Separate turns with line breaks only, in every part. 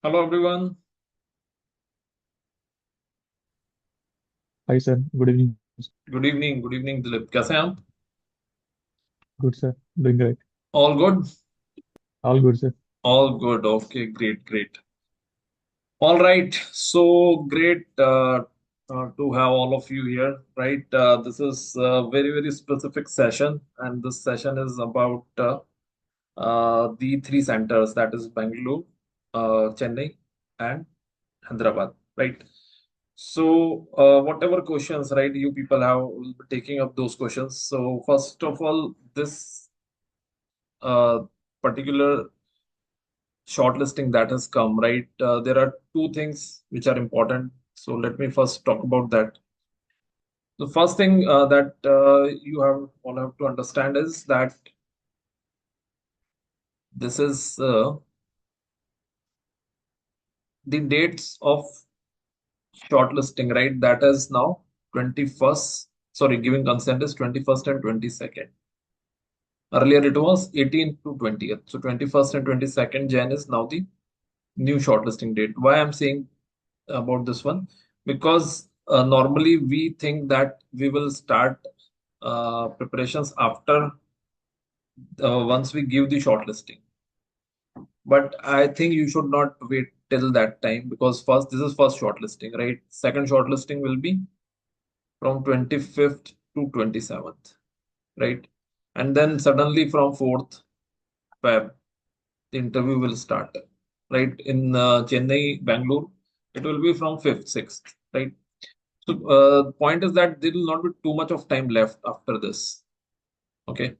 Hello everyone.
Hi sir, good evening.
Good evening Dilip. कैसे हैं आप?
Good sir, doing great.
All good?
All good sir.
All good. Okay, great, great. All right. So great to have all of you here, right? This is a very, very specific session, and this session is about the three centers, that is Bengaluru, Chennai, and Hyderabad, right? So, whatever questions, right, you people have, will be taking up those questions. So, first of all, this particular shortlisting that has come, right? There are two things which are important. So let me first talk about that. The first thing that you have all have to understand is that this is the dates of shortlisting, right? That is now 21st. Sorry, giving consent is 21st and 22nd. Earlier it was 18th to 20th. So 21st and 22nd Jan is now the new shortlisting date. Why I'm saying about this one? Because normally we think that we will start preparations after once we give the shortlisting. But I think you should not wait till that time because first this is first shortlisting, right? Second shortlisting will be from 25th to 27th, right? And then suddenly from 4th Feb, the interview will start, right? In Chennai, Bangalore, it will be from 5th, 6th, right? So the point is that there will not be too much of time left after this. Okay.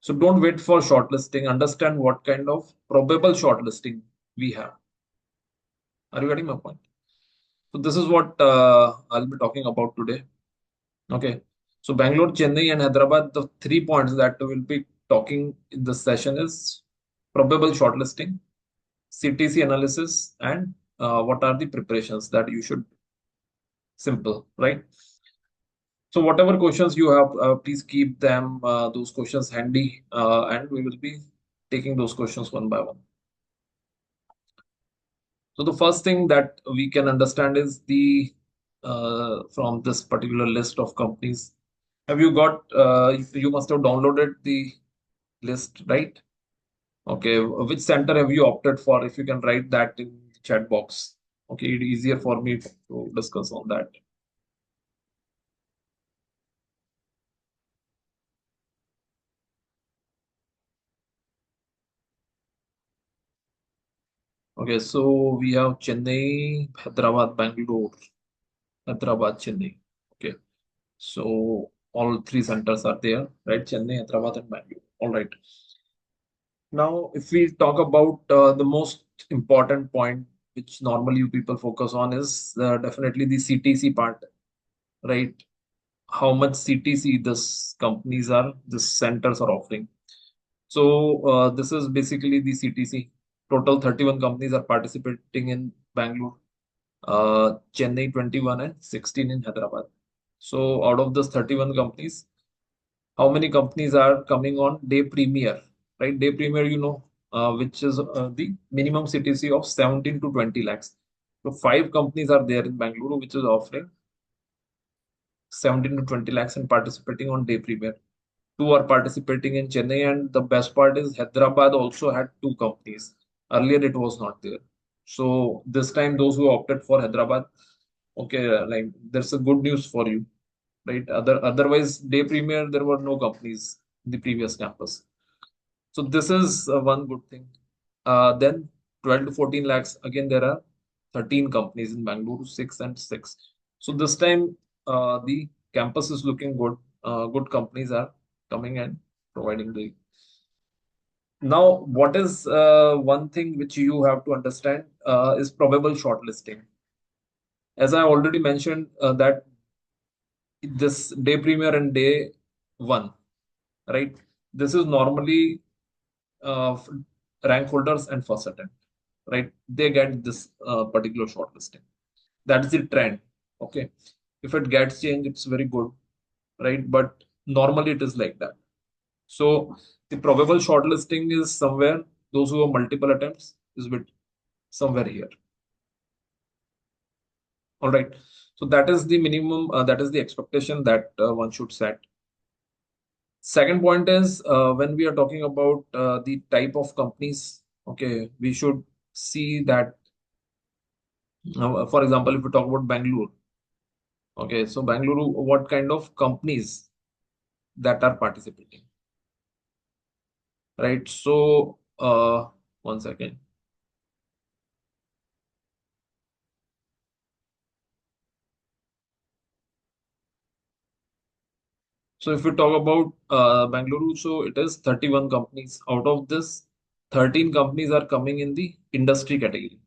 So don't wait for shortlisting. Understand what kind of probable shortlisting we have. Are you getting my point? So this is what I'll be talking about today. Okay. So Bangalore, Chennai, and Hyderabad, the 3 points that we'll be talking in this session is probable shortlisting, CTC analysis, and what are the preparations that you should simple, right? So whatever questions you have, please keep them those questions handy, and we will be taking those questions one by one. So the first thing that we can understand is the from this particular list of companies. Have you got? You must have downloaded the list, right? Okay. Which center have you opted for? If you can write that in the chat box. Okay, it's easier for me to discuss on that. Okay, so we have Chennai, Hyderabad, Bangalore, Hyderabad, Chennai. Okay, so all three centers are there, right? Chennai, Hyderabad, and Bangalore. All right. Now, if we talk about the most important point, which normally you people focus on, is definitely the CTC part, right? How much CTC this companies are, this centers are offering. So this is basically the CTC. Total 31 companies are participating in Bangalore, Chennai 21 and 16 in Hyderabad. So out of those 31 companies, how many companies are coming on day premier, right? Day premier, which is the minimum CTC of 17 to 20 lakhs. So five companies are there in Bangalore, which is offering 17 to 20 lakhs and participating on day premier. Two are participating in Chennai, and the best part is Hyderabad also had two companies. Earlier, it was not there. So this time, those who opted for Hyderabad, okay, like there's a good news for you, right? Otherwise, day premier there were no companies in the previous campus. So this is one good thing. Then 12 to 14 lakhs. Again, there are 13 companies in Bangalore, six and six. So this time, the campus is looking good. Good companies are coming and providing the. Now, what is one thing which you have to understand is probable shortlisting. As I already mentioned, that this day premier and day one, right? This is normally uh, rank holders and first attempt, right? They get this particular shortlisting. That's the trend. Okay. If it gets changed, it's very good, right? But normally it is like that. So the probable shortlisting is somewhere those who have multiple attempts is with. somewhere here. All right. So that is the minimum, that is the expectation that one should set. Second point is when we are talking about the type of companies, okay, we should see that, for example, if we talk about Bangalore, okay, so Bangalore, what kind of companies that are participating, right? So, one second. So if we talk about Bangalore, so it is 31 companies. Out of this, 13 companies are coming in the industry category.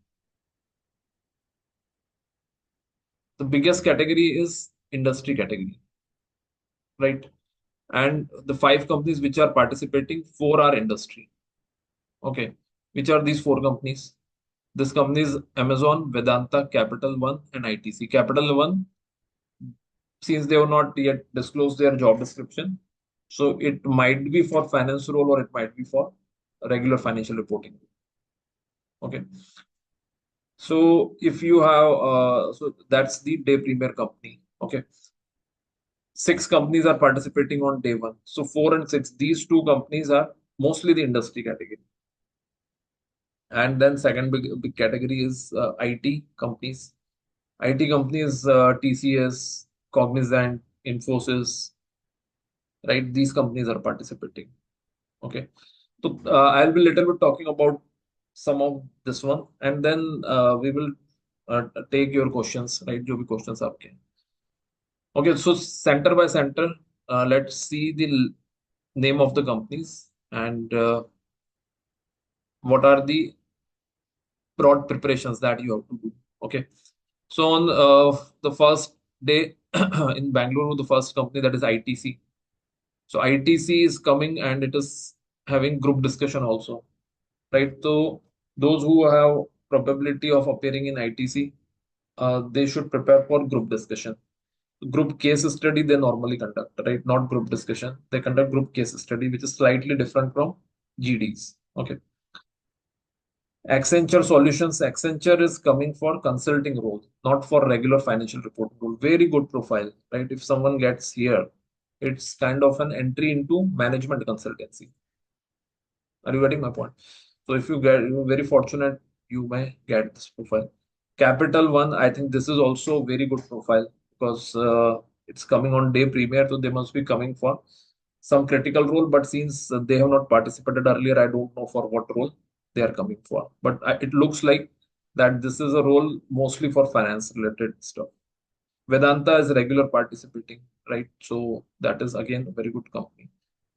The biggest category is industry category, right? And the five companies which are participating, four are industry. Okay. Which are these four companies? This company is Amazon, Vedanta, Capital One, and ITC. Capital One, since they have not yet disclosed their job description, so it might be for finance role or it might be for regular financial reporting. Okay. So if you have, so that's the day premier company. Okay. Six companies are participating on day one. So four and six, these two companies are mostly the industry category. And then second big category is IT companies. IT companies, TCS, Cognizant, Infosys, right? These companies are participating. Okay. So I'll be little bit talking about some of this one, and then we will take your questions, right? जो भी questions आपके हैं. Okay, so center by center, let's see the name of the companies and what are the broad preparations that you have to do. Okay, so on the first day in Bangalore, the first company that is ITC. So ITC is coming and it is having group discussion also, right? So those who have probability of appearing in ITC, they should prepare for group discussion. Group case study they normally conduct, right? Not group discussion. They conduct group case study, which is slightly different from GDs. Okay. Accenture Solutions. Accenture is coming for consulting role, not for regular financial reporting role. Very good profile, right? If someone gets here, it's kind of an entry into management consultancy. Are you getting my point? So if you get, you're very fortunate, you may get this profile. Capital One, I think this is also very good profile because it's coming on day premier, so they must be coming for some critical role. But since they have not participated earlier, I don't know for what role they are coming for. But it looks like that this is a role mostly for finance related stuff. Vedanta is regular participating, right? So that is again a very good company.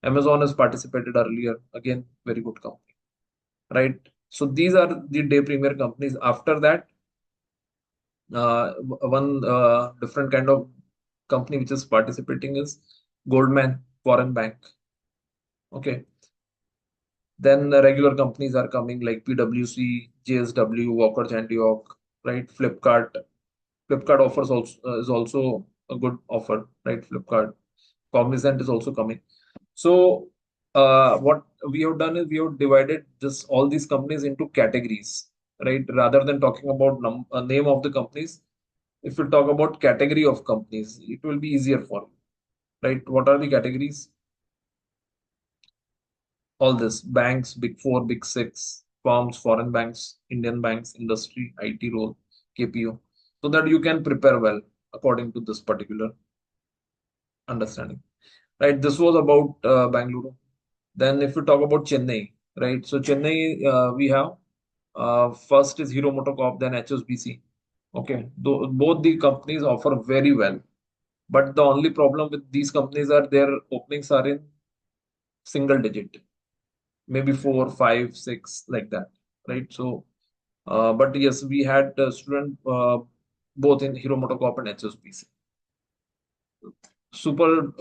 Amazon has participated earlier, again very good company, right? So these are the day premier companies. After that, one different kind of company which is participating is Goldman Foreign Bank. Okay. Then the regular companies are coming like PwC, JSW, Walker Chandiok, right? Flipkart. Flipkart offers also is also a good offer, right? Flipkart. Cognizant is also coming. So what we have done is we have divided this all these companies into categories, right? Rather than talking about name of the companies, if you talk about category of companies, it will be easier for you, right? What are the categories? All this banks, big four, big six, firms, foreign banks, Indian banks, industry, IT role, KPO, so that you can prepare well according to this particular understanding. Right, this was about Bangalore. Then if we talk about Chennai, right? So Chennai, we have first is Hero MotoCorp, then HSBC. Okay, both the companies offer very well, but the only problem with these companies are their openings are in single digit, maybe four, five, six, like that, right? So, but yes, we had a student both in Hero MotoCorp and HSBC. Super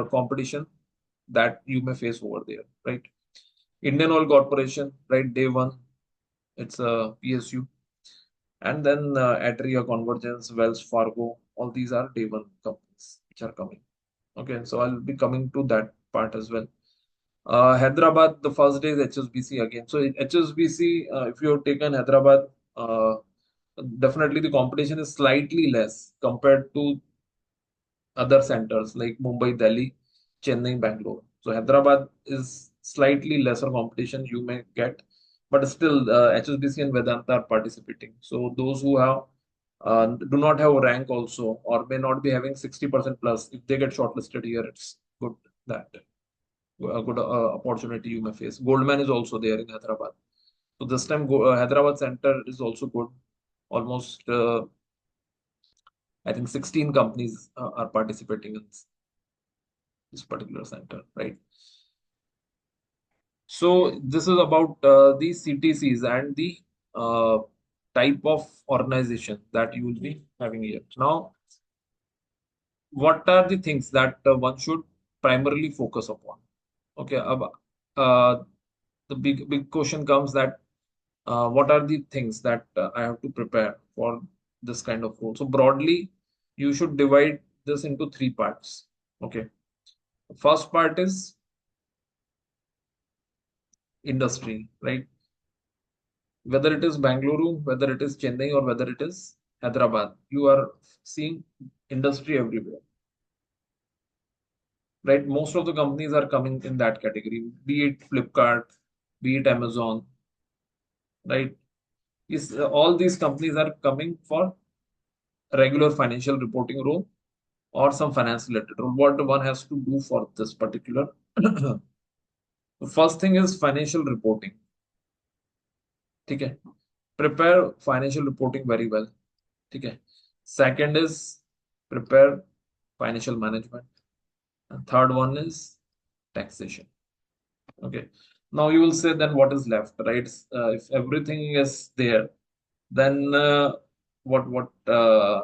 competition that you may face over there, right? Indian Oil Corporation, right? Day one, it's a PSU. And then Atria, Convergence, Wells Fargo, all these are day one companies which are coming. Okay, so I'll be coming to that part as well. Hyderabad, the first day is HSBC again. So HSBC, if you have taken Hyderabad, definitely the competition is slightly less compared to other centers like Mumbai, Delhi, Chennai, Bangalore. So Hyderabad is slightly lesser competition you may get, but still HSBC and Vedanta are participating. So those who have do not have a rank also or may not be having 60% plus, if they get shortlisted here, it's good that a good opportunity you may face. Goldman is also there in Hyderabad. So this time Hyderabad center is also good. Almost I think 16 companies are participating in this particular center, right? So this is about the CTCs and the uh, type of organization that you will be having here. Now, what are the things that one should primarily focus upon? Okay, uh, the big question comes that what are the things that I have to prepare for this kind of role? So broadly, you should divide this into three parts. Okay, the first part is industry, right? Whether it is Bangalore, whether it is Chennai, or whether it is Hyderabad, you are seeing industry everywhere, right? Most of the companies are coming in that category, be it Flipkart, be it Amazon, right? All these companies are coming for regular financial reporting role or some finance related role. What one has to do for this particular? The first thing is financial reporting. ठीक है? Prepare financial reporting very well. ठीक है? Second is prepare financial management. And third one is taxation. Okay. Now you will say then what is left, right? If everything is there, then what uh,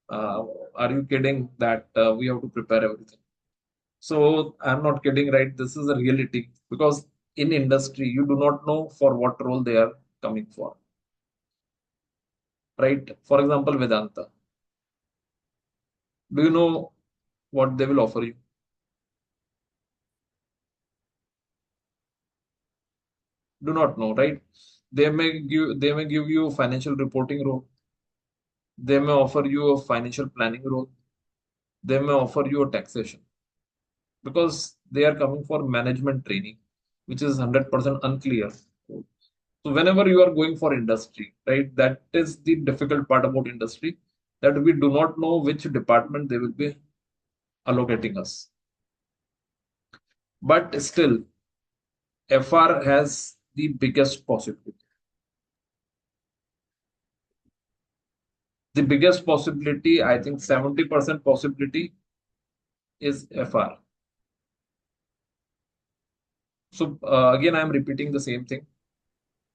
are you kidding that we have to prepare everything? So I'm not kidding, right? This is a reality because in industry you do not know for what role they are coming for, right? For example, Vedanta. Do you know what they will offer you? Do not know, right? They may give you financial reporting role. They may offer you a financial planning role. They may offer you a taxation because they are coming for management training, which is 100% unclear. So whenever you are going for industry, right, that is the difficult part about industry, that we do not know which department they will be allocating us. But still, FR has the biggest possibility. The biggest possibility, I think 70% possibility is FR. So again, I am repeating the same thing.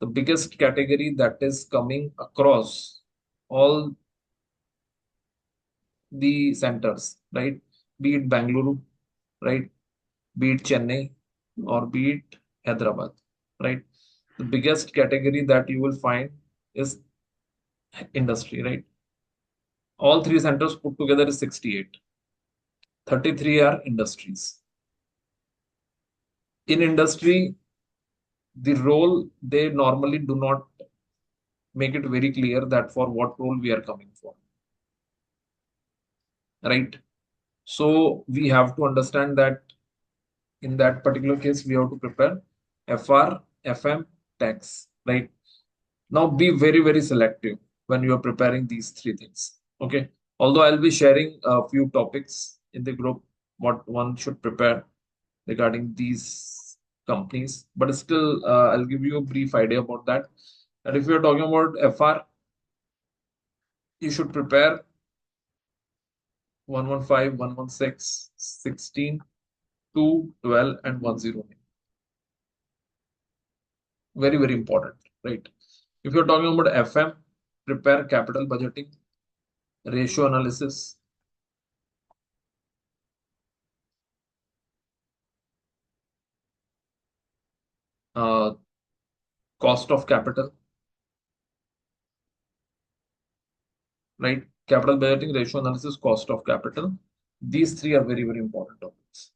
The biggest category that is coming across all the centers, right? Be it Bangalore, right? Be it Chennai, or be it Hyderabad, right? The biggest category that you will find is industry, right? All three centers put together is 68. 33 are industries. In industry, the role they normally do not make it very clear that for what role we are coming for, right? So we have to understand that in that particular case, we have to prepare FR, FM, tax, right? Now be very, very selective when you are preparing these three things. Okay. Although I'll be sharing a few topics in the group, what one should prepare regarding these companies, but still, I'll give you a brief idea about that. And if you're talking about FR, you should prepare 115, 116, 16, 2, 12, and 10. Very, very important, right? If you're talking about FM, prepare capital budgeting, ratio analysis, uh, cost of capital, right? Capital budgeting, ratio analysis, cost of capital. These three are very, very important topics.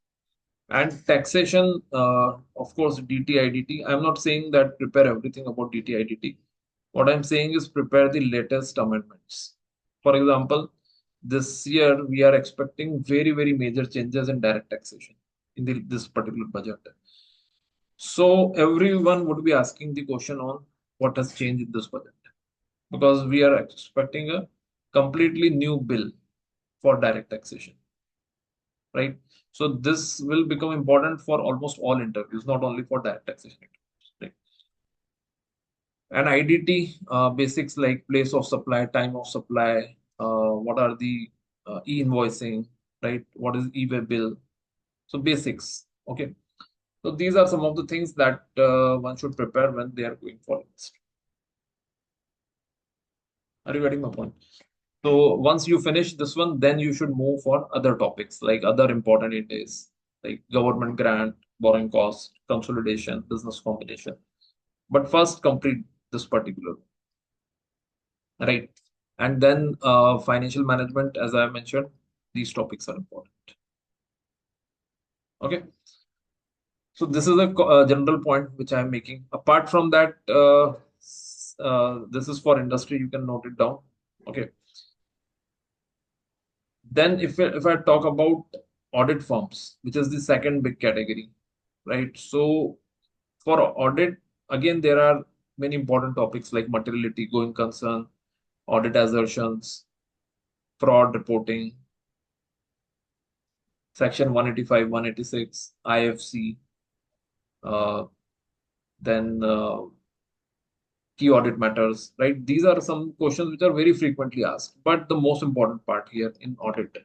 And taxation, of course, DTIDT. I'm not saying that prepare everything about DTIDT. What I'm saying is prepare the latest amendments. For example, this year we are expecting very, very major changes in direct taxation in this particular budget. So everyone would be asking the question on what has changed in this budget because we are expecting a completely new bill for direct taxation, right? So this will become important for almost all interviews, not only for direct taxation interviews, right? And IDT basics like place of supply, time of supply, what are the e-invoicing, right? What is e-way bill? So basics, okay. So these are some of the things that one should prepare when they are going for it. Are you getting my point? So once you finish this one, then you should move for other topics like other important Indies like government grant, borrowing cost, consolidation, business combination. But first complete this particular, right? And then financial management, as I mentioned, these topics are important. Okay. So this is a general point which I am making. Apart from that, this is for industry. You can note it down. Okay. Then if I talk about audit firms, which is the second big category, right? So for audit, again, there are many important topics like materiality, going concern, audit assertions, fraud reporting, Section 185, 186, IFC, uh, then key audit matters, right? These are some questions which are very frequently asked. But the most important part here in audit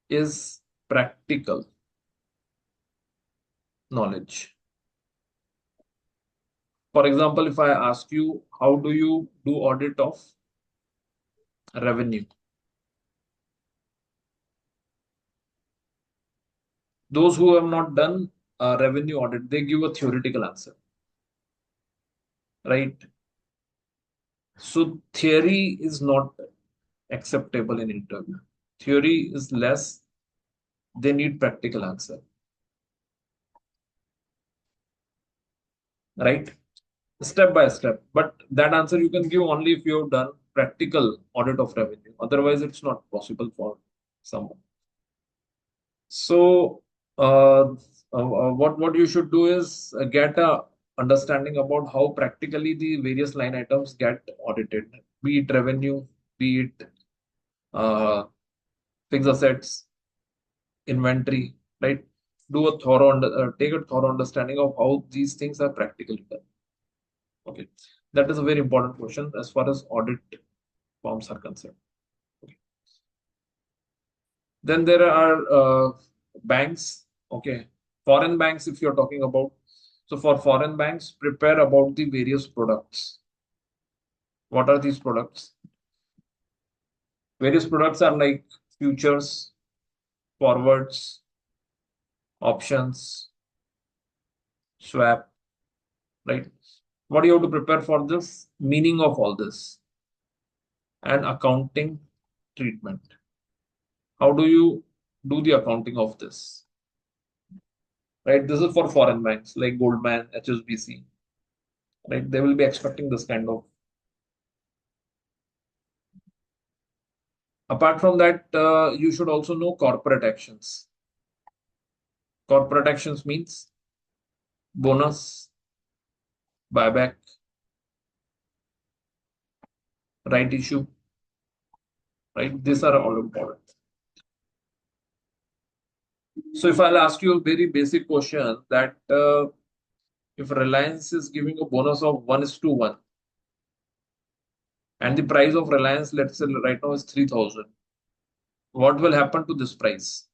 is practical knowledge. For example, if I ask you, how do you do audit of revenue? Those who have not done a revenue audit, they give a theoretical answer, right? So theory is not acceptable in interview. Theory is less, they need practical answer, right? Step by step. But that answer you can give only if you have done practical audit of revenue. Otherwise, it's not possible for someone. So, what you should do is get a understanding about how practically the various line items get audited, be it revenue, be it uh, fixed assets, inventory, right? Take a thorough understanding of how these things are practically done. Okay, that is a very important question as far as audit firms are concerned. Okay. Then there are banks. Okay, foreign banks. If you're talking about, so for foreign banks, prepare about the various products. What are these products? Various products are like futures, forwards, options, swap, right? What do you have to prepare for this? Meaning of all this and accounting treatment. How do you do the accounting of this? Right? This is for foreign banks like Goldman, HSBC, right? They will be expecting this kind of. Apart from that, you should also know corporate actions. Corporate actions means bonus, buyback, right issue, right? These are all important. So if I'll ask you a very basic question that if Reliance is giving a bonus of 1:1 and the price of Reliance, let's say right now is 3,000, what will happen to this price?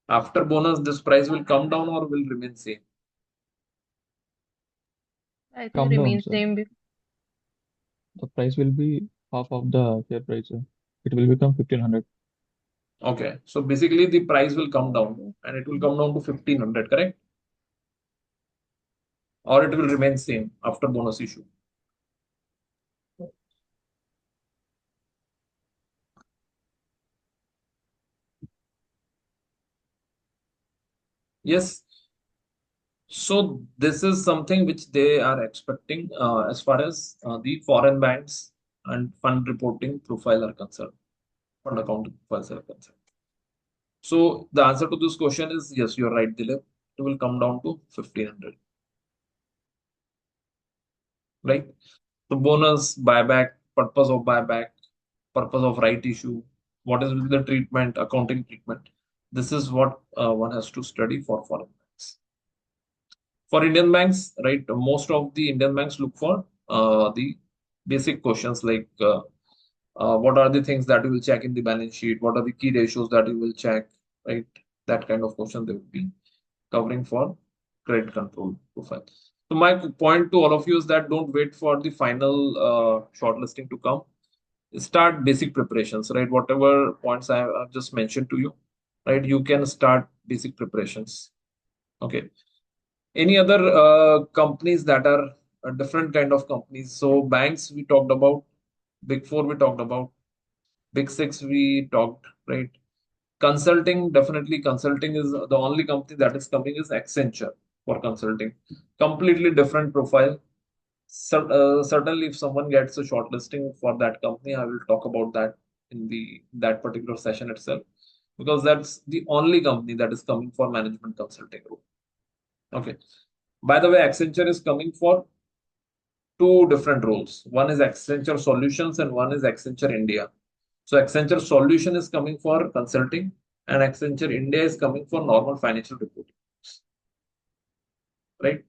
After bonus, this price will come down or will remain same?
I think
Calm down,
remains
sir.
same.
The price will be half of the share price, sir. It will become 1500.
Okay, so basically the price will come down and it will come down to 1,500, correct? Or it will remain same after bonus issue. Yes, So this is something which they are expecting as far as the foreign banks and fund reporting profile are concerned, fund accounting profiles are concerned. So the answer to this question is yes, you're right, Dilip. It will come down to 1500, right? So bonus, buyback, purpose of right issue, what is the treatment, accounting treatment. This is what one has to study for foreign banks. For Indian banks, right, most of the Indian banks look for the basic questions like what are the things that you will check in the balance sheet, what are the key ratios that you will check, right? That kind of question they will be covering for credit control profile. So my point to all of you is that don't wait for the final shortlisting to come. Start basic preparations, right? Whatever points I've just mentioned to you, right? You can start basic preparations. Okay. Any other companies that are a different kind of companies? So banks we talked about, big four we talked about, big six we talked, right? Consulting, definitely consulting is the only company that is coming is Accenture for consulting. Completely different profile. Certainly, if someone gets a shortlisting for that company, I will talk about that in the that particular session itself, because that's the only company that is coming for management consulting role. Okay. By the way, Accenture is coming for two different roles. One is Accenture Solutions and one is Accenture India. So Accenture Solution is coming for consulting and Accenture India is coming for normal financial reporting, right?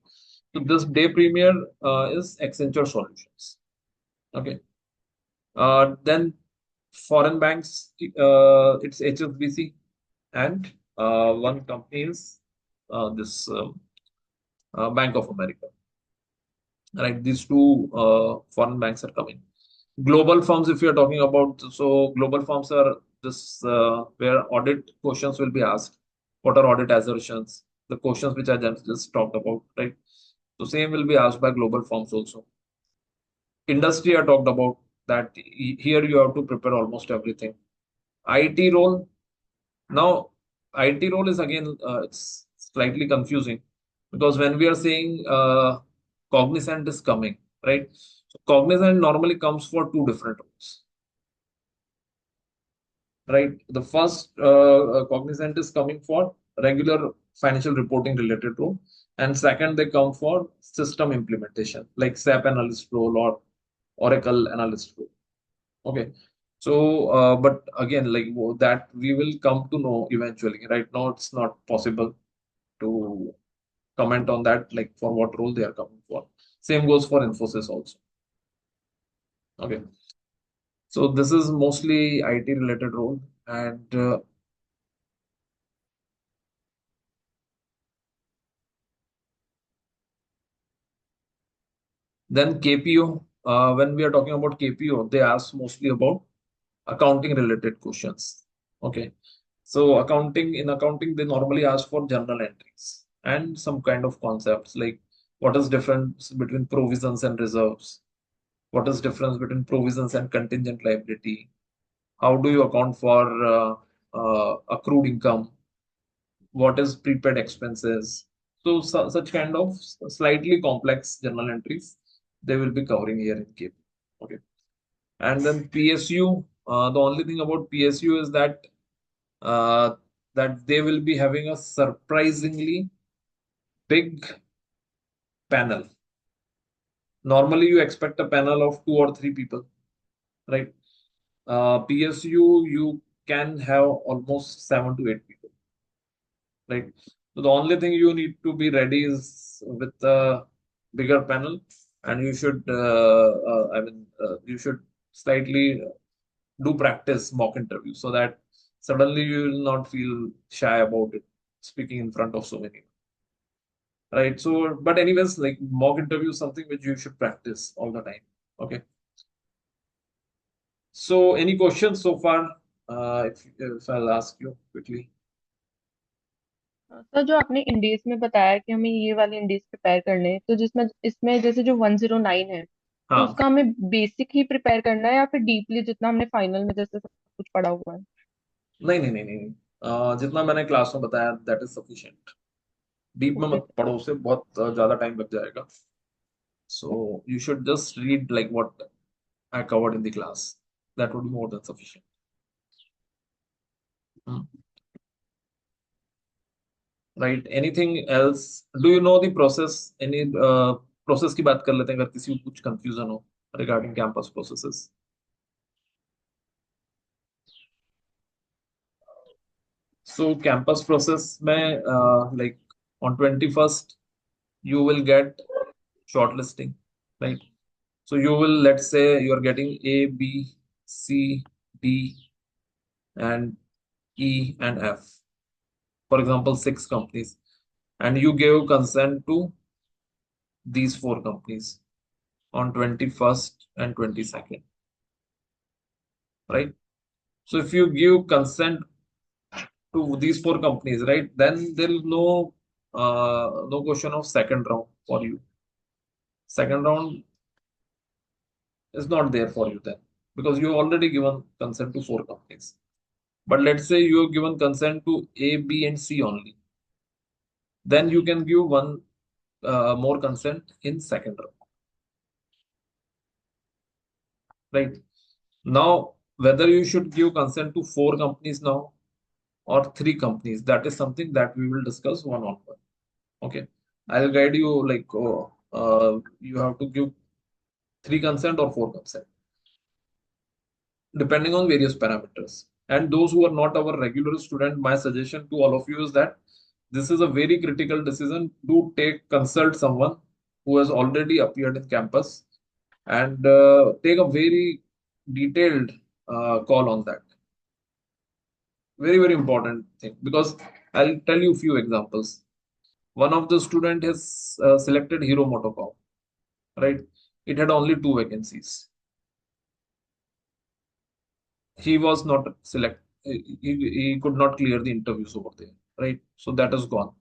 So this day premier is Accenture Solutions. Okay. Then foreign banks, it's HSBC and one company is this Bank of America. Right, these two foreign banks are coming. Global firms, if you're talking about, so global firms are this where audit questions will be asked. What are audit assertions? The questions which I just talked about, right? So same will be asked by global firms also. Industry I talked about that here you have to prepare almost everything. IT role, now IT role is again it's slightly confusing because when we are saying Cognizant is coming, right? So Cognizant normally comes for two different roles, right? The first Cognizant is coming for regular financial reporting related role, and second they come for system implementation like SAP analyst role or Oracle analyst role. Okay. So, but again, like that we will come to know eventually. Right now, it's not possible to comment on that, like for what role they are coming for. Same goes for Infosys also. Okay. So this is mostly IT related role, and then KPO. When we are talking about KPO, they ask mostly about accounting related questions. Okay. So accounting, they normally ask for journal entries and some kind of concepts like what is difference between provisions and reserves? What is difference between provisions and contingent liability? How do you account for accrued income? What is prepaid expenses? So, such kind of slightly complex journal entries they will be covering here in KP. Okay. And then PSU, the only thing about PSU is uh, that they will be having a surprisingly big panel. Normally, you expect a panel of two or three people, right? PSU, you can have almost 7 to 8 people, right? So the only thing you need to be ready is with a bigger panel, and you should, you should slightly do practice mock interview so that suddenly you will not feel shy about it, speaking in front of so many, right? So, but anyways, like mock interview is something which you should practice all the time. Okay. So, any questions so far? If I'll ask you quickly.
Sir जो आपने इंडेज में बताया कि हमें ये वाले इंडेज prepare करने हैं, तो जिसमें इसमें जैसे जो 109 है, तो
हाँ,
उसका हमें बेसिक ही प्रिपेयर करना है या फिर डीपली जितना हमने फाइनल में जैसे सब कुछ पढ़ा हुआ है?
नहीं नहीं नहीं नहीं, जितना मैंने क्लास में बताया दैट इज सफिशिएंट. डीप में
Okay.
मत पढ़ो उसे, बहुत ज्यादा टाइम लग जाएगा. So you should just read like what I covered in the class. That would be more than sufficient. Hmm. Right. Anything else? Do you know the process? Any process की बात कर लेते हैं अगर किसी को कुछ confusion हो regarding campus processes. So campus process में like on 21st you will get shortlisting, right? So you will, let's say you are getting A, B, C, D, and E and F. For example, 6 companies, and you gave consent to these 4 companies on 21st and 22nd, right? So if you give consent to these 4 companies, right, then there is no question of second round for you. Second round is not there for you then, because you already given consent to 4 companies. But let's say you have given consent to A, B, and C only, then you can give one more consent in second round, right? Now, whether you should give consent to 4 companies now or 3 companies, that is something that we will discuss one on one. Okay, I'll guide you like you have to give 3 consent or 4 consent, depending on various parameters. And those who are not our regular student, my suggestion to all of you is that this is a very critical decision. Do take consult someone who has already appeared in campus and take a very detailed call on that. Very, very important thing, because I'll tell you a few examples. One of the student has selected Hero Motocom, right? It had only 2 vacancies. He was not select. He could not clear the interviews over there, right? So that is gone.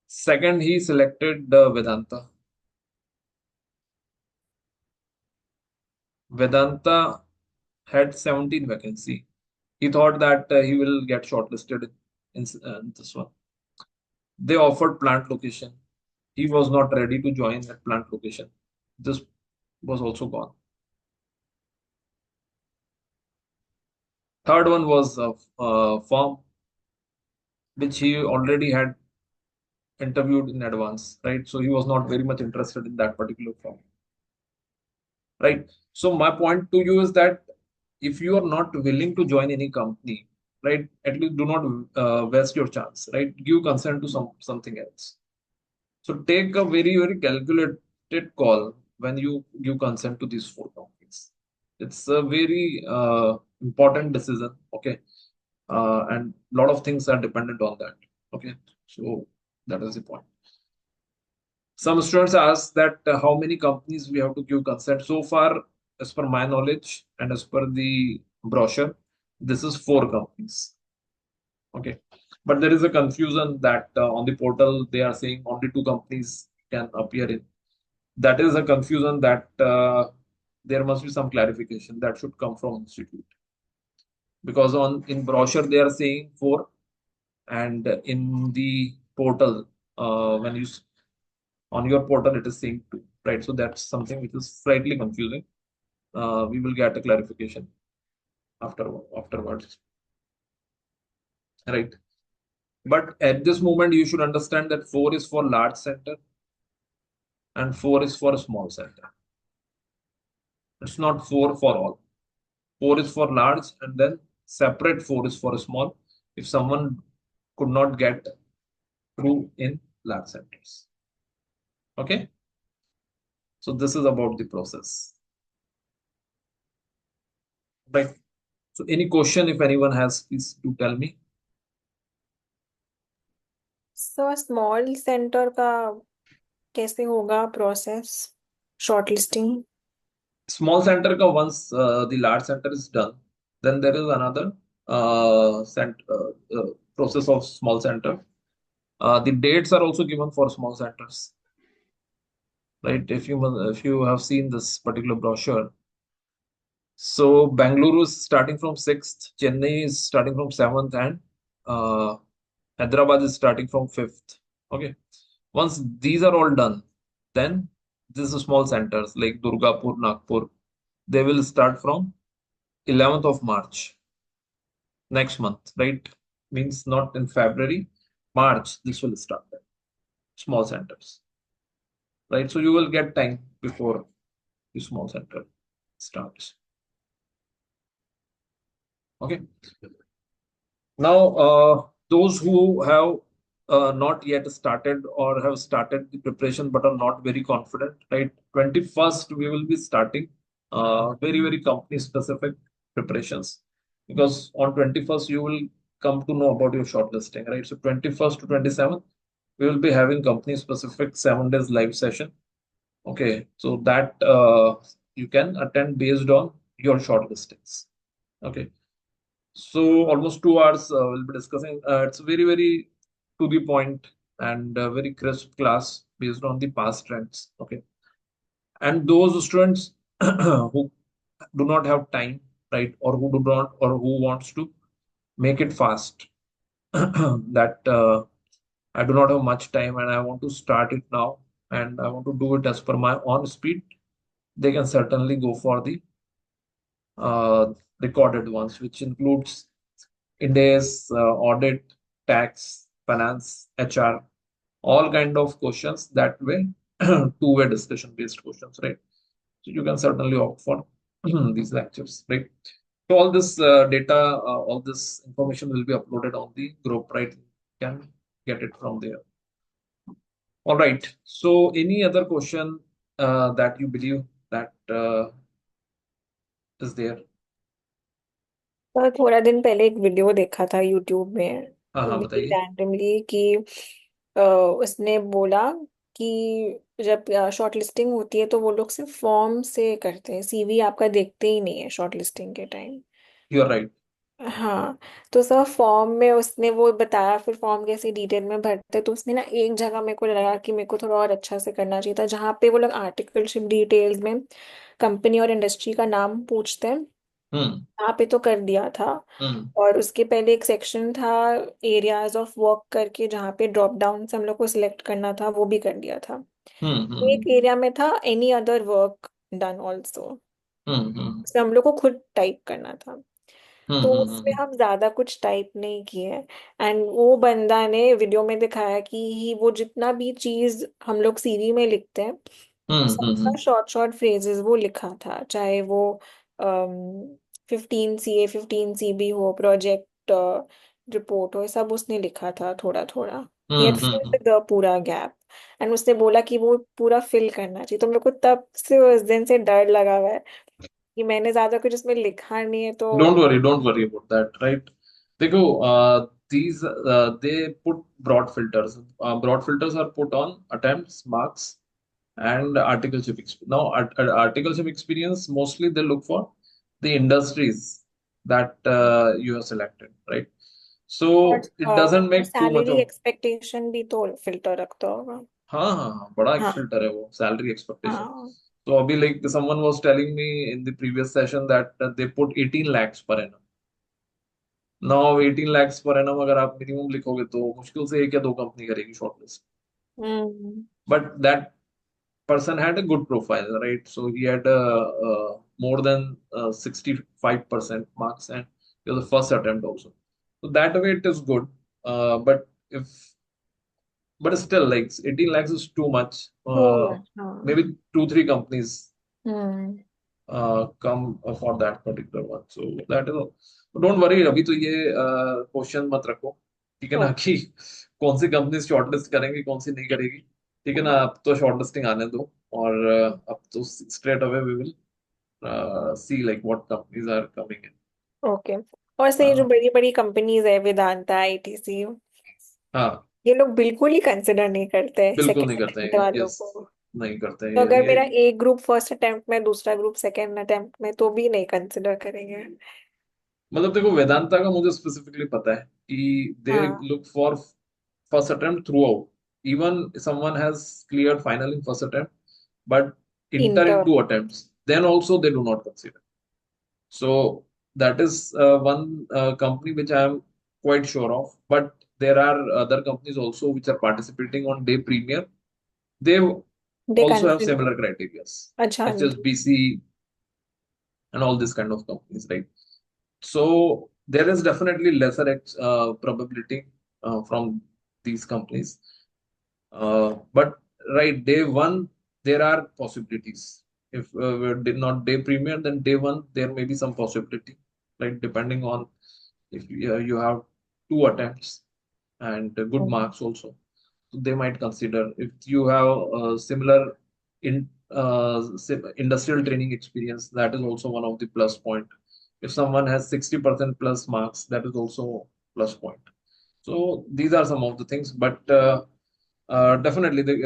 Second, he selected Vedanta. Vedanta had 17 vacancy. He thought that he will get shortlisted in this one. They offered plant location. He was not ready to join at plant location. This was also gone. Third one was a firm which he already had interviewed in advance, right? So he was not very much interested in that particular firm, right? So my point to you is that if you are not willing to join any company, right, at least do not waste your chance, right? Give consent to something else. So take a very, very calculated call when you give consent to these 4 companies. It's a very important decision, okay? And a lot of things are dependent on that, okay? So that is the point. Some students ask that how many companies we have to give consent. So far, as per my knowledge and as per the brochure, this is 4 companies. Okay, but there is a confusion that on the portal they are saying only 2 companies can appear in. That is a confusion that there must be some clarification that should come from institute, because on in brochure they are saying 4, and in the portal when you on your portal it is saying 2, right? So that's something which is slightly confusing. We will get a clarification afterwards, right? But at this moment you should understand that 4 is for large center and 4 is for small center. It's not 4 for all. 4 is for large, and then separate 4 is for small if someone could not get through in large centers. Okay, so this is about the process, right? So any question if anyone has, please do tell me.
So small centre का कैसे होगा process shortlisting?
Small center ka once the large center is done, then there is another process of small center. The dates are also given for small centers, right? If you have seen this particular brochure, so Bangalore is starting from 6th, Chennai is starting from 7th, and uh, Hyderabad is starting from 5th Okay. Once these are all done, then these small centers like Durgapur, Nagpur, they will start from 11th of March next month, right? Means not in February, March, this will start there. Small centers, right? So you will get time before the small center starts. Okay. Now, those who have not yet started or have started the preparation but are not very confident, right? 21st, we will be starting very, very company specific preparations because on 21st, you will come to know about your shortlisting, right? So, 21st to 27th, we will be having company specific 7 days live session. Okay, so that you can attend based on your shortlistings. Okay. So almost 2 hours we'll be discussing. It's very, very to the point and very crisp class based on the past trends. Okay. And those students who do not have time, right, or who do not, or who wants to make it fast, that I do not have much time and I want to start it now and I want to do it as per my own speed, they can certainly go for the uh, recorded ones, which includes India's audit, tax, finance, HR, all kind of questions that way, two-way discussion based questions, right? So you can certainly opt for these lectures, right? So all this data, all this information will be uploaded on the group, right? You can get it from there. All right. So any other question that you believe that is there?
तो थोड़ा दिन पहले एक video देखा था YouTube में
हाँ हाँ
भी
बताइए।
रैंडमली कि उसने बोला कि जब शॉर्टलिस्टिंग होती है तो वो लोग सिर्फ फॉर्म से करते हैं, सीवी आपका देखते ही नहीं है शॉर्टलिस्टिंग के टाइम।
You are right.
हाँ, तो सर फॉर्म में उसने वो बताया, फिर फॉर्म कैसे डिटेल में भरते, तो उसने ना एक जगह मेरे को लगा कि मेरे को थोड़ा और अच्छा से करना चाहिए था, जहाँ पे वो लोग आर्टिकलशिप डिटेल्स में कंपनी और इंडस्ट्री का नाम पूछते हैं,
हम्म
यहाँ पे तो कर दिया था।
हम्म
और उसके पहले एक सेक्शन था एरियाज ऑफ वर्क करके, जहाँ पे ड्रॉप डाउन से हम लोग को सिलेक्ट करना था, वो भी कर दिया था। एक
हम्म
एरिया में था any other work done also,
hmm
उसमें हम लोग को खुद टाइप करना था। तो उसमें
हम्म
हम ज्यादा कुछ टाइप नहीं किए, एंड वो बंदा ने वीडियो में दिखाया कि वो जितना भी चीज हम लोग सीवी में लिखते हैं, सबका
हम्म
शॉर्ट शॉर्ट फ्रेजेस वो लिखा था, चाहे वो 15 CA 15 CB हो, प्रोजेक्ट रिपोर्ट हो, सब उसने लिखा था थोड़ा थोड़ा। He had
hmm.
Filled the पूरा गैप, एंड उसने बोला कि वो पूरा फिल करना चाहिए। तो मेरे को तब से उस दिन से डर लगा हुआ है कि मैंने ज्यादा कुछ इसमें लिखा नहीं है तो।
Don't worry about that, right? देखो, these they put broad filters. Broad filters are put on attempts, marks, and articleship experience. Now, articleship experience mostly they look for the industries that you have selected, right? So it doesn't
और
make too much
salary
of.
Expectation भी तो filter रखता होगा।
हाँ हाँ हाँ, बड़ा एक
हाँ
फिल्टर है वो सैलरी एक्सपेक्टेशन.
हाँ।
So अभी like someone was telling me in the previous session that they put 18 lakhs per annum. Now 18 lakhs per annum अगर आप मिनिमम लिखोगे तो मुश्किल से एक या दो कंपनी करेगी shortlist.
Hmm.
But that person had a good profile, right? So he had more than 65% marks and it was the first attempt also. So that way it is good. But if but still like 18 lakhs is too much.
Too much, हाँ।
Maybe two, three companies
hmm.
come for that particular one. So that is all. Don't worry, अभी तो ये question मत रखो, ठीक है ना,
okay.
कि कौन सी कंपनी शॉर्टलिस्ट करेंगी कौन सी नहीं करेगी, ठीक है ना. अब तो शॉर्टलिस्टिंग आने दो और अब तो straight away we will see like what companies are coming
okay. और सही, जो
इन.
बड़ी बड़ी कंपनीज है, वेदांता, आईटीसी,
हाँ,
ये लोग बिल्कुल ही कंसिडर नहीं करते हैं
बिल्कुल नहीं
सेकंड
करते
अटेम्प्ट
हैं,
वालों
यस,
को।
नहीं करते
तो
हैं
अगर
ये.
मेरा एक ग्रुप फर्स्ट अटेम्प्ट में, दूसरा ग्रुप सेकंड अटेम्प्ट में, तो भी नहीं कंसिडर करेंगे।
मतलब देखो वेदांता का मुझे स्पेसिफिकली पता है कि दे
हाँ।
Look for first attempt through out. Even someone has cleared final in first attempt but enter in
inter.
two attempts, then also they do not consider. So that is one company which I am quite sure of. But there are other companies also which are participating on day premier. They
they
also have
consider.
similar criteria,
अच्छा.
HSBC and all these kind of companies, right? So there is definitely lesser probability from these companies. But right, day one, there are possibilities. If we did not day premium, then day one, there may be some possibility, right? Depending on if you have two attempts and good marks also. So they might consider if you have similar industrial training experience, that is also one of the plus point. If someone has 60% plus marks, that is also plus point. So these are some of the things, but definitely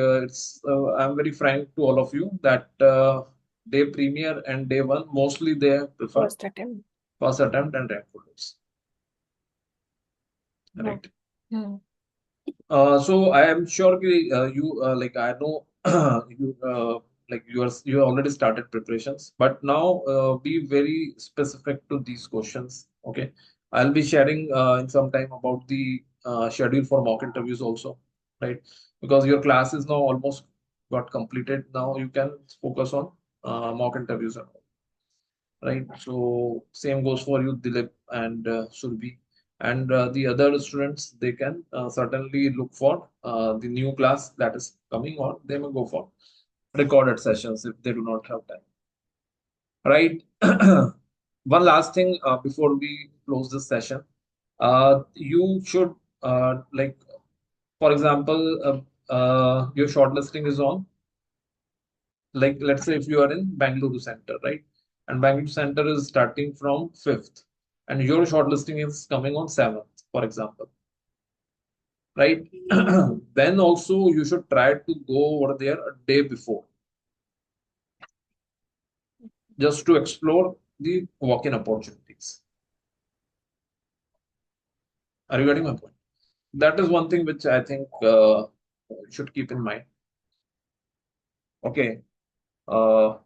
I'm very frank to all of you that day premier and day one mostly they prefer
first attempt.
first attempt and rank holders,
no.
right? So I am sure you like I know you like you already started preparations, but now be very specific to these questions. Okay, I'll be sharing in some time about the schedule for mock interviews also, right? Because your class is now almost got completed. Now you can focus on mock interviews and all, right? So same goes for you, Dilip and Surbi. And the other students, they can certainly look for the new class that is coming on. They may go for recorded sessions if they do not have time, right? One last thing before we close this session, you should for example, your shortlisting is on, like let's say if you are in Bengaluru center, right? And Bengaluru center is starting from 5th and your shortlisting is coming on 7th, for example, right? Then also you should try to go over there a day before just to explore the walk-in opportunities. Are you getting my point? That is one thing which I think you should keep in mind. Okay. Uh,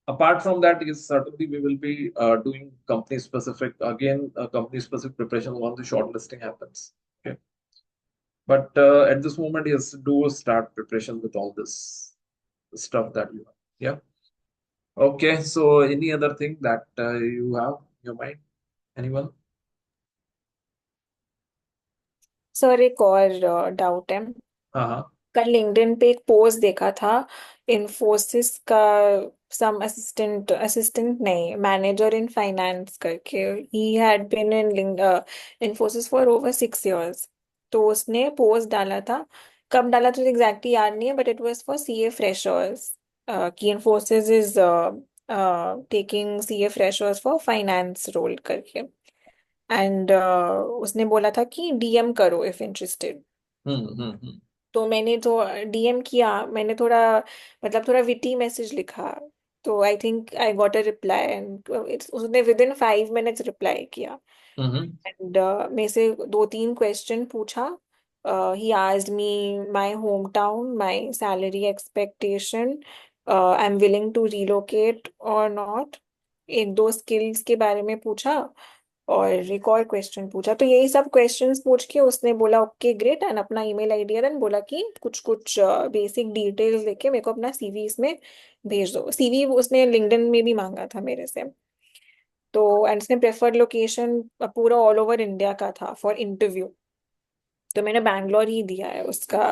Apart from that, is certainly we will be doing company specific company specific preparation once the shortlisting happens. Okay, but at this moment, yes, do start preparation with all this stuff that you have. Yeah. Okay. So, any other thing that you have in your mind? Anyone?
Sir एक और doubt है.
Uh-huh.
कल LinkedIn पे एक post देखा था, इन्फोसिस का, some assistant assistant नहीं, मैनेजर इन फाइनेंस करके. He had been in Infosys for over 6 years. तो उसने पोस्ट डाला था. कब डाला तो एग्जैक्टली याद नहीं है, but it was for CA freshers. कि Infosys is taking CA freshers for finance role करके. एंड उसने बोला था कि डीएम करो इफ इंटरेस्टेड.
Hmm.
तो मैंने तो डीएम किया. मैंने थोड़ा, मतलब थोड़ा विटी मैसेज लिखा. तो I think I got a reply and उसने विद इन 5 minutes रिप्लाई किया.
Hmm.
एंड मेरे से दो तीन क्वेश्चन पूछा. He asked me my home town, my salary expectation, I am willing to relocate और नॉट. एक दो स्किल्स के बारे में पूछा और एक और क्वेश्चन पूछा. तो यही सब क्वेश्चंस पूछ के उसने बोला ओके ग्रेट, एंड अपना ईमेल आईडी देन बोला कि कुछ कुछ बेसिक डिटेल्स लेके मेरे को अपना सीवी इसमें भेज दो. सीवी उसने लिंक्डइन में भी मांगा था मेरे से. तो एंड उसने प्रेफर्ड लोकेशन पूरा ऑल ओवर इंडिया का था फॉर इंटरव्यू. तो मैंने बैंगलोर ही दिया है उसका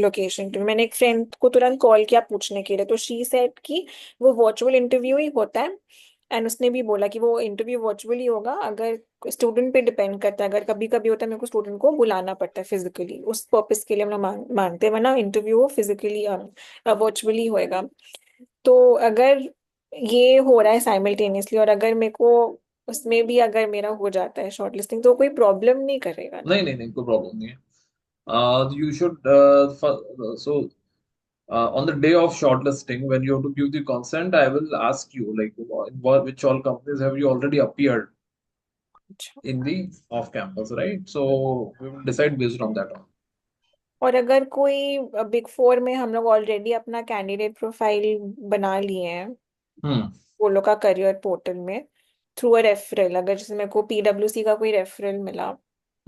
लोकेशन. तो मैंने एक फ्रेंड को तुरंत कॉल किया पूछने के लिए. तो शी सेड कि वो वर्चुअल इंटरव्यू ही होता है. एंड उसने भी बोला कि वो इंटरव्यू वर्चुअली होगा. अगर स्टूडेंट पे डिपेंड करता है, अगर कभी कभी होता है मेरे को स्टूडेंट को बुलाना पड़ता है फिजिकली, उस पर्पस के लिए हम लोग मानते हैं, वरना इंटरव्यू वो फिजिकली वर्चुअली होएगा. तो अगर ये हो रहा है साइमल्टेनियसली, और अगर मेरे को उसमें भी अगर मेरा हो जाता है शॉर्टलिस्टिंग, तो कोई प्रॉब्लम नहीं करेगा ना?
नहीं नहीं नहीं, कोई प्रॉब्लम नहीं है. You should so on the day of shortlisting, when you have to give the consent, I will ask you like which all companies have you already appeared
अच्छा.
in the off campus, right? So we will decide based on that.
और अगर कोई big four में हम लोग already अपना candidate profile बना लिए हैं
Hmm.
वो लोग का करियर पोर्टल में, थ्रू अ रेफरल, अगर जैसे मेरे को पीडब्ल्यूसी का कोई रेफरल मिला,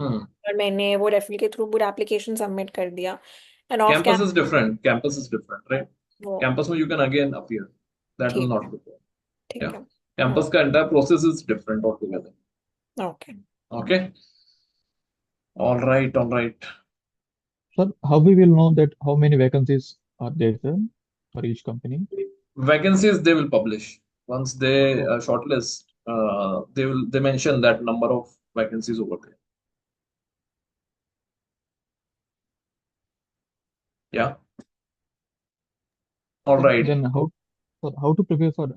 Hmm.
और मैंने वो रेफरल के थ्रू पूरा एप्लीकेशन सबमिट कर दिया end of
Campus is
campus
different. Campus is different, right?
वो
Campus में you can again appear. That will
ठीक
not
है,
be there.
ठीक
Yeah.
है।
Campus का entire process is different altogether.
Okay.
Okay. All right. All right.
Sir, how we will know that how many vacancies are there, sir, for each company?
Vacancies they will publish once they
Oh,
shortlist. They mention that number of vacancies over there. Yeah. All right.
then how, sir, how to prepare for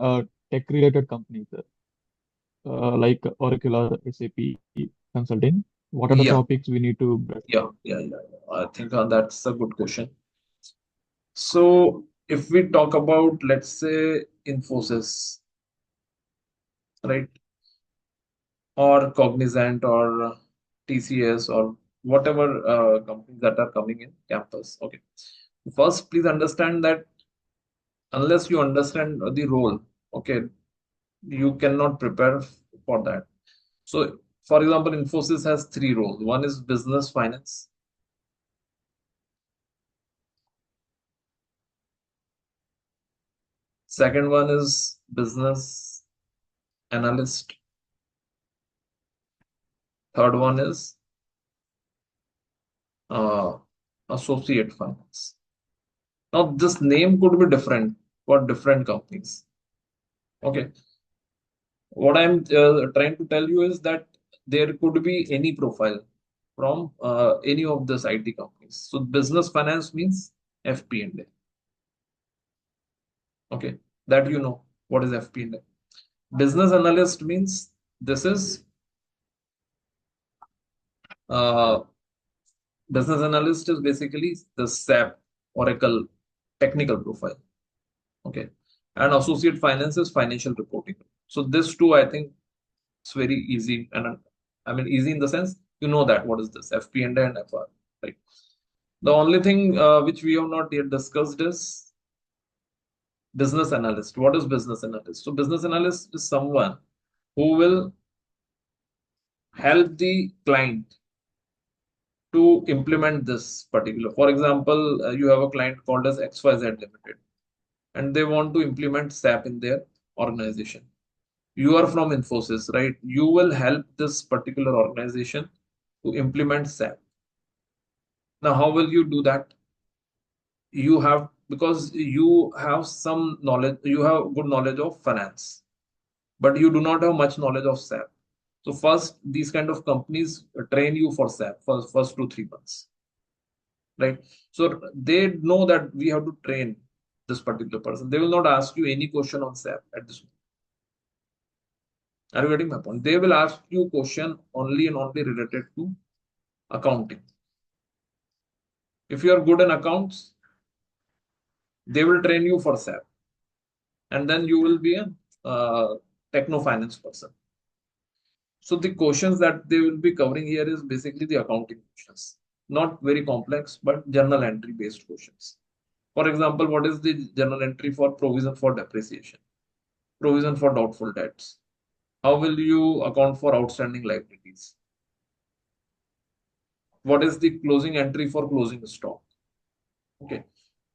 tech-related companies, sir? Like Oracle or SAP consulting? What are the
Yeah.
topics we need to brush
Yeah.
about?
Yeah. Yeah. I think that's a good question. So if we talk about, let's say, Infosys, right, or Cognizant or TCS or whatever companies that are coming in campus. Okay. First, please understand that unless you understand the role, okay, you cannot prepare for that. So, for example, Infosys has three roles. One is business finance. Second one is business analyst. Third one is uh, associate finance. Now, this name could be different for different companies. Okay. What I'm trying to tell you is that there could be any profile from any of these IT companies. So, business finance means FP&A. Okay. That you know what is FP&A. Business analyst means this is uh, business analyst is basically the SAP Oracle technical profile. Okay. And associate finance is financial reporting. So this two, I think it's very easy. And I mean, easy in the sense, you know that what is this FP&A and FR, right? The only thing which we have not yet discussed is business analyst. What is business analyst? So business analyst is someone who will help the client to implement this particular. For example, you have a client called as XYZ Limited, and they want to implement SAP in their organization. You are from Infosys, right? You will help this particular organization to implement SAP. Now, how will you do that? You have, because you have some knowledge, you have good knowledge of finance, but you do not have much knowledge of SAP. So first, these kind of companies train you for SAP for first 2 3 months, right? So they know that we have to train this particular person. They will not ask you any question on SAP at this moment. Are you getting my point? They will ask you question only and only related to accounting. If you are good in accounts, they will train you for SAP, and then you will be a techno finance person. So the questions that they will be covering here is basically the accounting questions, not very complex, but journal entry based questions. For example, what is the journal entry for provision for depreciation, provision for doubtful debts? How will you account for outstanding liabilities? What is the closing entry for closing stock? Okay.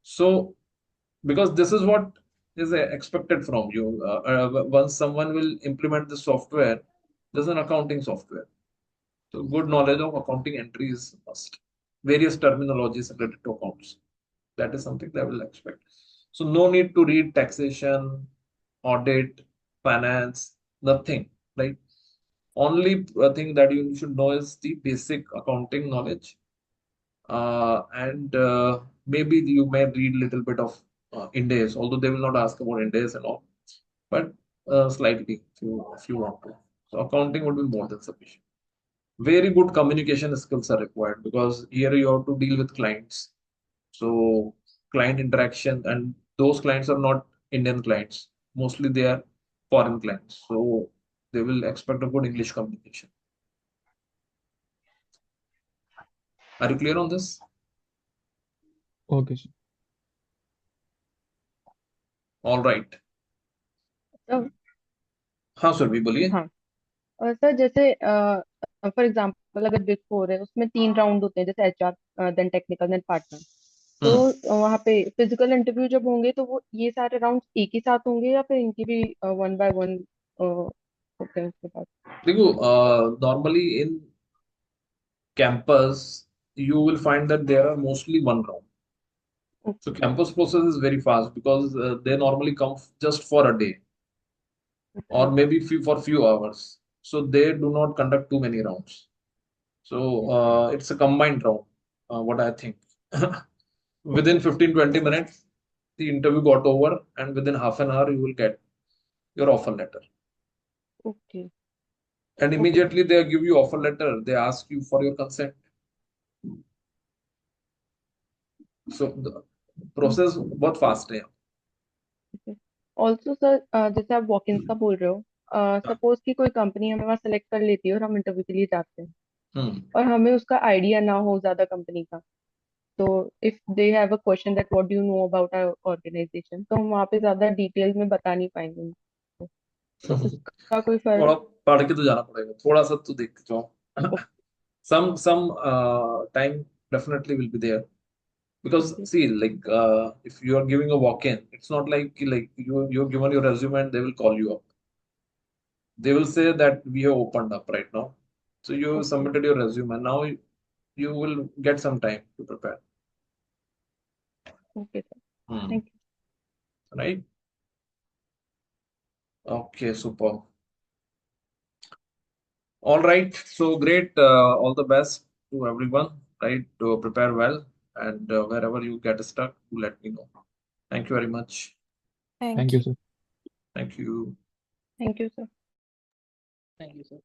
So, because this is what is expected from you. Once someone will implement the software, there's an accounting software. So, good knowledge of accounting entry is must. Various terminologies related to accounts. That is something that I will expect. So, no need to read taxation, audit, finance, nothing, right? Only thing that you should know is the basic accounting knowledge, and maybe you may read a little bit of Ind AS, although they will not ask about Ind AS and all, but slightly if you want to. So accounting would be more than sufficient. Very good communication skills are required because here you have to deal with clients. So client interaction, and those clients are not Indian clients. Mostly they are foreign clients. So they will expect a good English communication. Are you clear on this?
Okay, sir.
All right.
तो
हाँ sir भी बोलिए.
हाँ, और sir जैसे for example मतलब अगर big four है उसमें 3 राउंड होते हैं, जैसे HR, then technical, then partner. तो वहाँ पे फिजिकल इंटरव्यू जब होंगे तो वो ये सारे राउंड एक ही साथ होंगे या फिर इनकी भी 1 by 1 होते हैं उसके बाद?
देखो, normally in campus you will find that there are mostly one round. So
okay.
campus process is very fast because they normally come just for a day
okay.
or maybe for few hours. So they do not conduct too many rounds. So it's a combined round, what I think. Within
okay.
15-20 minutes, the interview got over, and within half an hour, you will get your offer letter.
Okay.
And
okay.
immediately they give you offer letter, they ask you for your consent. So the process बहुत fast है.
Also sir, जैसे आप walk in का बोल रहे हो, suppose कि कोई कंपनी हमें वहाँ सेलेक्ट कर लेती है और हम इंटरव्यू के लिए जाते हैं
Hmm.
और हमें उसका आइडिया ना हो ज्यादा कंपनी का, तो if they have a question that what do you know about our organisation, तो हम वहाँ पे ज्यादा डिटेल्स में बता नहीं पाएंगे उनको। तो उसका कोई
थोड़ा
फर्क?
पढ़ के तो जाना पड़ेगा, थोड़ा सा तो देख के जाओ. Some time definitely will be there. Because
okay.
see, like if you are giving a walk-in, it's not like you're given your resume and they will call you up. They will say that we have opened up right now. So you
okay.
submitted your resume and now you will get some time to prepare.
Okay sir,
Hmm.
Thank
Right? Okay, super. All right. So great. All the best to everyone. Right? To prepare well, and wherever you get stuck, do let me know. Thank you very much.
Thank
Thank
you.
you, sir.
Thank you.
You sir.
Thank you, sir.